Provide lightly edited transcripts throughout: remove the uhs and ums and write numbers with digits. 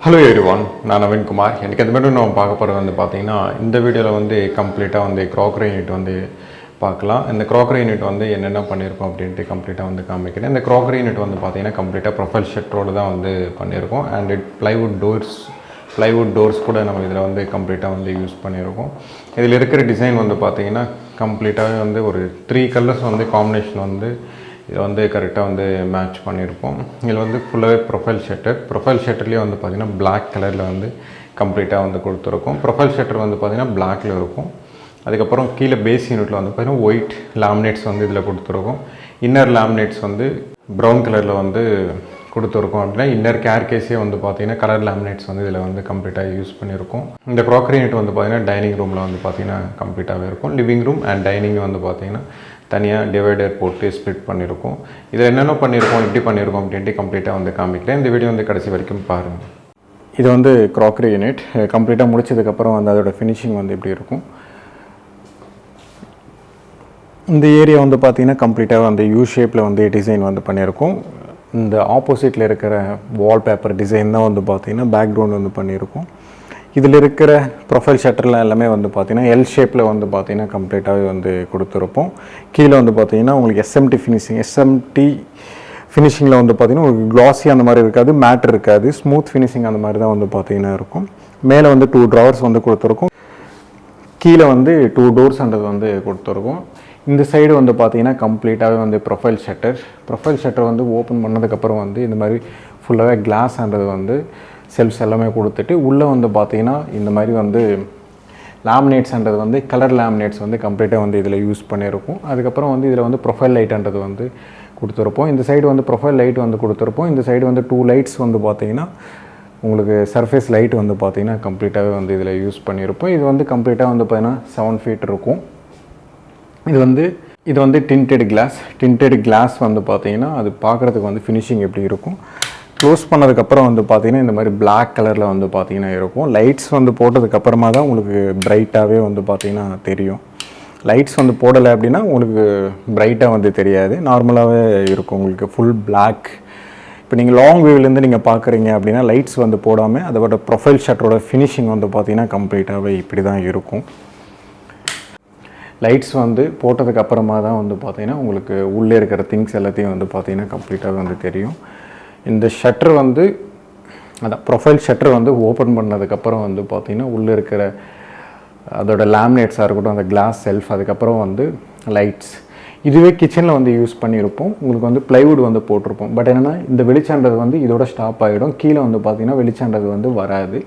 Hello everyone, நான் நவீன் குமார். எனக்கு இந்த மாதிரி நம்ம பார்க்க போகிறது வந்து பார்த்தீங்கன்னா இந்த வீடியோவில் வந்து கம்ப்ளீட்டாக வந்து க்ராக்கரி யூனிட் வந்து பார்க்கலாம். இந்த க்ராக்கரி யூனிட் வந்து என்னென்ன பண்ணியிருக்கோம் அப்படின்ட்டு கம்ப்ளீட்டாக வந்து காமிக்கிறேன். இந்த க்ராக்கரி யூனிட் வந்து பார்த்தீங்கன்னா கம்ப்ளீட்டாக ப்ரொஃபைல் ஷட்டரோடு தான் வந்து பண்ணியிருக்கோம். அண்ட் ப்ளைவுட் டோர்ஸ் கூட நம்ம இதில் வந்து கம்ப்ளீட்டாக வந்து யூஸ் பண்ணியிருக்கோம். இதில் இருக்கிற டிசைன் வந்து பார்த்தீங்கன்னா கம்ப்ளீட்டாகவே வந்து ஒரு 3 கலர்ஸ் வந்து காம்பினேஷன் வந்து இதில் வந்து கரெக்டாக வந்து மேட்ச் பண்ணியிருப்போம். இதில் வந்து ஃபுல்லாகவே ப்ரொஃபைல் ஷட்டர்லேயே வந்து பார்த்திங்கன்னா பிளாக் கலரில் வந்து கம்ப்ளீட்டாக வந்து கொடுத்துருக்கோம். ப்ரொஃபைல் ஷட்டர் வந்து பார்த்திங்கன்னா பிளாக்கில் இருக்கும். அதுக்கப்புறம் கீழே பேஸ் யூனிட்டில் வந்து பார்த்திங்கன்னா ஒயிட் லேமினேட்ஸ் வந்து இதில் கொடுத்துருக்கோம். இன்னர் லேமினேட்ஸ் வந்து ப்ரௌன் கலரில் வந்து கொடுத்துருக்கோம். அப்படின்னா இன்னர் கேர்கேஸே வந்து பார்த்திங்கன்னா கலர் லேமினேட்ஸ் வந்து இதில் வந்து கம்ப்ளீட்டாக யூஸ் பண்ணியிருக்கோம். இந்த க்ராக்கரி யூனிட் வந்து பார்த்திங்கன்னா டைனிங் ரூமில் வந்து பார்த்திங்கன்னா கம்ப்ளீட்டாகவே இருக்கும். லிவிங் ரூம் அண்ட் டைனிங் வந்து பார்த்திங்கன்னா தனியாக டிவைடர் போட்டு ஸ்ப்ளிட் பண்ணியிருக்கோம். இதில் என்னென்ன பண்ணியிருக்கோம், எப்படி பண்ணியிருக்கோம் அப்படின்ட்டு கம்ப்ளீட்டாக வந்து காமிக்கிறேன். இந்த வீடியோ வந்து கடைசி வரைக்கும் பாருங்கள். இது வந்து க்ராக்கரி யூனிட் கம்ப்ளீட்டாக முடிச்சதுக்கப்புறம் வந்து அதோட ஃபினிஷிங் வந்து எப்படி இருக்கும். இந்த ஏரியா வந்து பார்த்திங்கன்னா கம்ப்ளீட்டாக வந்து யூ ஷேப்பில் வந்து டிசைன் வந்து பண்ணியிருக்கோம். இந்த ஆப்போசிட்டில் இருக்கிற வால்பேப்பர் டிசைன் தான் வந்து பார்த்திங்கன்னா பேக்ரவுண்ட் வந்து பண்ணியிருக்கோம். இதில் இருக்கிற ப்ரொஃபைல் ஷட்டரில் எல்லாமே வந்து பார்த்திங்கன்னா எல் ஷேப்பில் வந்து பார்த்திங்கன்னா கம்ப்ளீட்டாகவே வந்து கொடுத்துருப்போம். கீழே வந்து பார்த்திங்கன்னா உங்களுக்கு எஸ்எம்டி ஃபினிஷிங்கில் வந்து பார்த்திங்கன்னா உங்களுக்கு க்ளாஸி அந்த மாதிரி இருக்காது, மேட் இருக்காது, ஸ்மூத் ஃபினிஷிங் அந்த மாதிரி தான் வந்து பார்த்திங்கன்னா இருக்கும். மேலே வந்து 2 ட்ராவர்ஸ் வந்து கொடுத்துருக்கோம். கீழே வந்து 2 டோர்ஸ்ன்றது வந்து கொடுத்துருக்கோம். இந்த சைடு வந்து பார்த்திங்கன்னா கம்ப்ளீட்டாகவே வந்து ப்ரொஃபைல் ஷட்டர் வந்து ஓப்பன் பண்ணதுக்கப்புறம் வந்து இந்த மாதிரி ஃபுல்லாகவே கிளாஸ்ன்றது வந்து செல்ஃப்ஸ் எல்லாமே கொடுத்துட்டு உள்ளே வந்து பார்த்திங்கன்னா இந்த மாதிரி வந்து லேமினேட்ஸ்ன்றது வந்து கலர் லேமினேட்ஸ் வந்து கம்ப்ளீட்டாக வந்து இதில் யூஸ் பண்ணியிருக்கோம். அதுக்கப்புறம் வந்து இதில் வந்து ப்ரொஃபைல் லைட்ன்றது வந்து கொடுத்துருப்போம். இந்த சைடு வந்து ப்ரொஃபைல் லைட் வந்து கொடுத்துருப்போம். இந்த சைடு வந்து 2 லைட்ஸ் வந்து பார்த்திங்கன்னா உங்களுக்கு சர்ஃபேஸ் லைட் வந்து பார்த்திங்கன்னா கம்ப்ளீட்டாகவே வந்து இதில் யூஸ் பண்ணியிருப்போம். இது வந்து கம்ப்ளீட்டாக வந்து பார்த்திங்கன்னா 7 feet இருக்கும். இது வந்து டிண்டட் கிளாஸ் வந்து பார்த்திங்கன்னா அது பார்க்குறதுக்கு வந்து ஃபினிஷிங் எப்படி இருக்கும். க்ளோஸ் பண்ணதுக்கப்புறம் வந்து பார்த்திங்கன்னா இந்த மாதிரி பிளாக் கலரில் வந்து பார்த்திங்கன்னா இருக்கும். லைட்ஸ் வந்து போட்டதுக்கப்புறமா தான் உங்களுக்கு பிரைட்டாகவே வந்து பார்த்திங்கன்னா தெரியும். லைட்ஸ் வந்து போடலை அப்படின்னா உங்களுக்கு பிரைட்டாக வந்து தெரியாது, நார்மலாகவே இருக்கும் உங்களுக்கு ஃபுல் பிளாக். இப்போ நீங்கள் லாங் வியூவிலேருந்து நீங்கள் பார்க்குறீங்க அப்படின்னா லைட்ஸ் வந்து போடாமல் அதோட ப்ரொஃபைல் ஷட்டரோட ஃபினிஷிங் வந்து பார்த்திங்கன்னா கம்ப்ளீட்டாகவே இப்படி தான் இருக்கும். லைட்ஸ் வந்து போட்டதுக்கு அப்புறமா தான் வந்து பார்த்திங்கன்னா உங்களுக்கு உள்ளே இருக்கிற திங்ஸ் எல்லாத்தையும் வந்து பார்த்திங்கன்னா கம்ப்ளீட்டாக வந்து தெரியும். இந்த ஷட்டர் வந்து அதான் ப்ரொஃபைல் ஷட்டர் வந்து ஓப்பன் பண்ணதுக்கப்புறம் வந்து பார்த்திங்கன்னா உள்ளே இருக்கிற அதோட லேமினேட்ஸாக இருக்கட்டும், அந்த கிளாஸ் செல்ஃப், அதுக்கப்புறம் வந்து லைட்ஸ். இதுவே கிச்சனில் வந்து யூஸ் பண்ணியிருப்போம். உங்களுக்கு வந்து ப்ளைவுட் வந்து போட்டிருப்போம். பட் என்னென்னா இந்த வெளிச்சன்றது வந்து இதோட ஸ்டாப் ஆகிடும். கீழே வந்து பார்த்திங்கன்னா வெளிச்சன்றது வந்து வராது.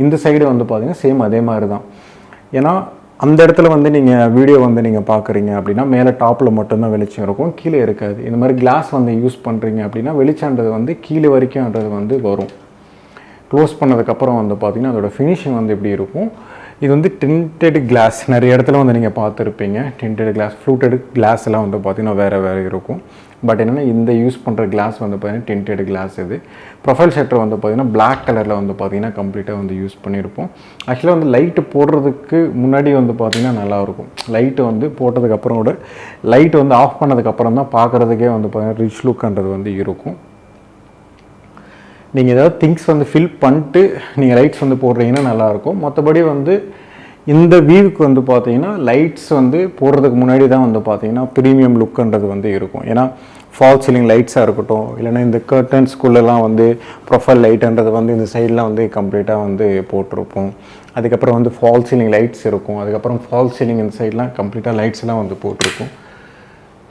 இந்த சைடு வந்து பார்த்திங்கன்னா சேம் அதே மாதிரி தான். ஏன்னா அந்த இடத்துல வந்து நீங்கள் வீடியோ வந்து நீங்கள் பார்க்குறீங்க அப்படின்னா மேலே டாப்பில் மட்டும்தான் வெளிச்சம் இருக்கும், கீழே இருக்காது. இந்த மாதிரி கிளாஸ் வந்து யூஸ் பண்ணுறீங்க அப்படின்னா வெளிச்சன்றது வந்து கீழே வரைக்கும்ன்றது வந்து வரும். க்ளோஸ் பண்ணதுக்கப்புறம் வந்து பார்த்திங்கன்னா அதோட ஃபினிஷிங் வந்து எப்படி இருக்கும். இது வந்து டிண்டட் கிளாஸ் நிறைய இடத்துல வந்து நீங்கள் பார்த்துருப்பீங்க. டிண்டட் கிளாஸ், ஃப்ளூட்டட் கிளாஸ் எல்லாம் வந்து பார்த்திங்கன்னா வேறு இருக்கும். பட் என்னென்னா இந்த யூஸ் பண்ணுற கிளாஸ் வந்து பார்த்திங்கன்னா டிண்டட் கிளாஸ். இது ப்ரொஃபைல் ஷட்டர் வந்து பார்த்திங்கன்னா பிளாக் கலரில் வந்து பார்த்திங்கன்னா கம்ப்ளீட்டாக வந்து யூஸ் பண்ணியிருப்போம். ஆக்சுவலாக வந்து லைட்டு போடுறதுக்கு முன்னாடி வந்து பார்த்திங்கன்னா நல்லாயிருக்கும். லைட்டு வந்து போட்டதுக்கப்புறம் கூட லைட் வந்து ஆஃப் பண்ணதுக்கப்புறம் தான் பார்க்குறதுக்கே வந்து பார்த்திங்கன்னா ரிச் லுக்ன்றது வந்து இருக்கும். நீங்கள் ஏதாவது திங்ஸ் வந்து ஃபில் பண்ணிட்டு நீங்கள் லைட்ஸ் வந்து போடுறீங்கன்னா நல்லாயிருக்கும். மற்றபடி வந்து இந்த வியூவுக்கு வந்து பார்த்திங்கன்னா லைட்ஸ் வந்து போடுறதுக்கு முன்னாடி தான் வந்து பார்த்திங்கன்னா ப்ரீமியம் லுக்குன்றது வந்து இருக்கும். ஏன்னா ஃபால் சீலிங் லைட்ஸாக இருக்கட்டும், இல்லைன்னா இந்த கர்டன்ஸ்குள்ளெல்லாம் வந்து ப்ரொஃபைல் லைட்டுன்றது வந்து இந்த சைடெலாம் வந்து கம்ப்ளீட்டாக வந்து போட்டிருப்போம். அதுக்கப்புறம் வந்து ஃபால் சீலிங் லைட்ஸ் இருக்கும். அதுக்கப்புறம் ஃபால் சீலிங் இந்த சைடெலாம் கம்ப்ளீட்டாக லைட்ஸ்லாம் வந்து போட்டிருக்கும்.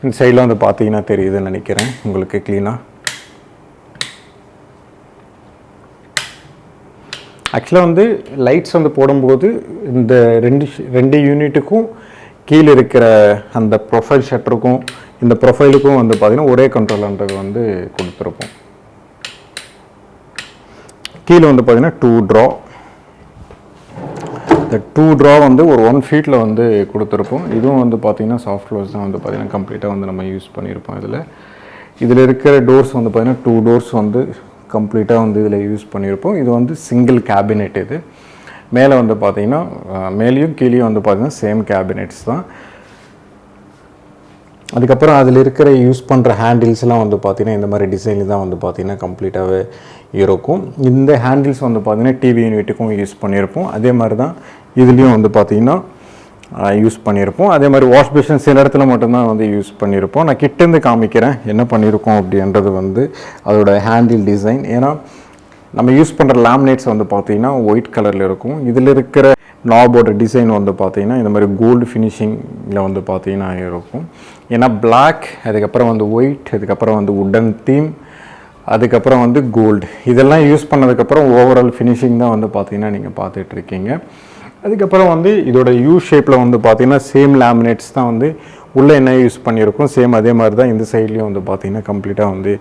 இந்த சைடெலாம் வந்து பார்த்திங்கன்னா தெரியுதுன்னு நினைக்கிறேன் உங்களுக்கு க்ளீனாக. ஆக்சுவலாக வந்து லைட்ஸ் வந்து போடும்போது இந்த ரெண்டு யூனிட்டுக்கும் கீழே இருக்கிற அந்த ப்ரொஃபைல் ஷட்டருக்கும் இந்த ப்ரொஃபைலுக்கும் வந்து பார்த்திங்கன்னா ஒரே கண்ட்ரோல்ன்றது வந்து கொடுத்துருப்போம். கீழே வந்து பார்த்திங்கன்னா 2 ட்ரா. இந்த 2 ட்ரா வந்து ஒரு 1 feet வந்து கொடுத்துருப்போம். இதுவும் வந்து பார்த்திங்கன்னா சாஃப்ட் க்ளோஸ் தான் வந்து பார்த்திங்கன்னா கம்ப்ளீட்டாக வந்து நம்ம யூஸ் பண்ணியிருப்போம். இதில் இருக்கிற டோர்ஸ் வந்து பார்த்திங்கன்னா 2 டோர்ஸ் வந்து கம்ப்ளீட்டாக வந்து இதில் யூஸ் பண்ணியிருப்போம். இது வந்து சிங்கிள் கேபினெட். இது மேலே வந்து பார்த்திங்கன்னா மேலேயும் கீழேயும் வந்து பார்த்திங்கன்னா சேம் கேபினெட்ஸ் தான். அதுக்கப்புறம் அதில் இருக்கிற யூஸ் பண்ணுற ஹேண்டில்ஸ்லாம் வந்து பார்த்திங்கன்னா இந்த மாதிரி டிசைனில் தான் வந்து பார்த்திங்கன்னா கம்ப்ளீட்டாகவே இருக்கும். இந்த ஹேண்டில்ஸ் வந்து பார்த்திங்கன்னா டிவி யூனிட்டுக்கும் யூஸ் பண்ணியிருப்போம். அதே மாதிரி தான் இதுலேயும் வந்து பார்த்திங்கன்னா யூஸ் பண்ணியிருப்போம். அதே மாதிரி வாஷ் பேஷன் சில இடத்துல மட்டும்தான் வந்து யூஸ் பண்ணியிருப்போம். நான் கிட்டேருந்து காமிக்கிறேன் என்ன பண்ணியிருக்கோம் அப்படின்றது வந்து அதோட ஹேண்டில் டிசைன். ஏன்னா நம்ம யூஸ் பண்ணுற லேமினேட்ஸ் வந்து பார்த்திங்கன்னா ஒயிட் கலரில் இருக்கும். இதில் இருக்கிற நாபோட டிசைன் வந்து பார்த்திங்கன்னா இந்த மாதிரி கோல்டு ஃபினிஷிங்கில் வந்து பார்த்திங்கன்னா இருக்கும். ஏன்னா பிளாக், அதுக்கப்புறம் வந்து ஒயிட், அதுக்கப்புறம் வந்து உட்டன் தீம், அதுக்கப்புறம் வந்து கோல்டு, இதெல்லாம் யூஸ் பண்ணதுக்கப்புறம் ஓவரால் ஃபினிஷிங் தான் வந்து பார்த்திங்கன்னா நீங்கள் பார்த்துட்ருக்கீங்க. அதுக்கப்புறம் வந்து இதோட யூ ஷேப்பில் வந்து பார்த்திங்கன்னா சேம் லேமினேட்ஸ் தான் வந்து உள்ளே என்ன யூஸ் பண்ணியிருக்கோம், சேம் அதே மாதிரி தான் இந்த சைட்லேயும் வந்து பார்த்திங்கன்னா கம்ப்ளீட்டாக வந்து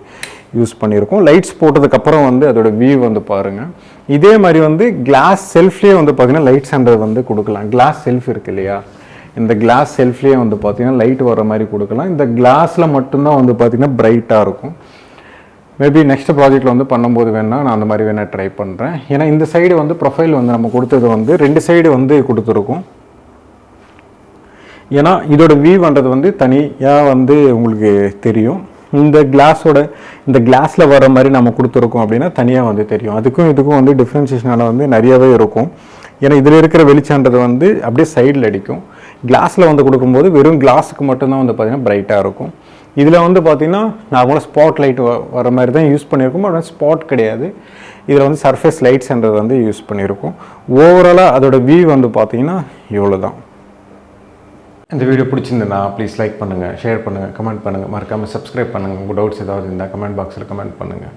யூஸ் பண்ணியிருக்கோம். லைட்ஸ் போட்டதுக்கப்புறம் வந்து அதோட வியூ வந்து பாருங்கள். இதே மாதிரி வந்து கிளாஸ் செல்ஃப்லேயே வந்து பார்த்திங்கன்னா லைட்ஸ் ஹண்ட்ரட் வந்து கொடுக்கலாம். கிளாஸ் செல்ஃப் இருக்குது இல்லையா, இந்த கிளாஸ் செல்ஃப்லேயே வந்து பார்த்திங்கன்னா லைட் வர மாதிரி கொடுக்கலாம். இந்த கிளாஸில் மட்டும்தான் வந்து பார்த்திங்கன்னா பிரைட்டாக இருக்கும். மேபி நெக்ஸ்ட் ப்ராஜெக்ட்டில் வந்து பண்ணும்போது வேணால் நான் அந்த மாதிரி வேணால் ட்ரை பண்ணுறேன். ஏன்னா இந்த சைடு வந்து ப்ரொஃபைல் வந்து நம்ம கொடுத்தது வந்து 2 சைடு வந்து கொடுத்துருக்கோம். ஏன்னா இதோட வியூ பண்ணுறது வந்து தனியாக வந்து உங்களுக்கு தெரியும். இந்த கிளாஸில் வர மாதிரி நம்ம கொடுத்துருக்கோம் அப்படின்னா தனியாக வந்து தெரியும். அதுக்கும் இதுக்கும் வந்து டிஃப்ரென்சியேஷனால வந்து நிறையவே இருக்கும். ஏன்னா இதில் இருக்கிற வெளிச்சன்றது வந்து அப்படியே சைடில் அடிக்கும். கிளாஸில் வந்து கொடுக்கும்போது வெறும் கிளாஸுக்கு மட்டும்தான் வந்து பார்த்திங்கன்னா பிரைட்டாக இருக்கும். இதில் வந்து பார்த்திங்கன்னா நார்மலாக ஸ்பாட் லைட் வர மாதிரி தான் யூஸ் பண்ணியிருக்கோம். ஆனால் ஸ்பாட் கிடையாது. இதில் வந்து சர்ஃபேஸ் லைட்ஸ்ன்றது வந்து யூஸ் பண்ணியிருக்கோம். ஓவராலாக அதோட வியூ வந்து பார்த்திங்கன்னா இவ்வளோ தான். இந்த வீடியோ பிடிச்சிருந்தேன்னா ப்ளீஸ் லைக் பண்ணுங்கள், ஷேர் பண்ணுங்கள், கமெண்ட் பண்ணுங்கள், மறக்காமல் சப்ஸ்கிரைப் பண்ணுங்கள். உங்கள் டவுட்ஸ் ஏதாவது இருந்தால் கமெண்ட் பாக்ஸில் கமெண்ட் பண்ணுங்கள்.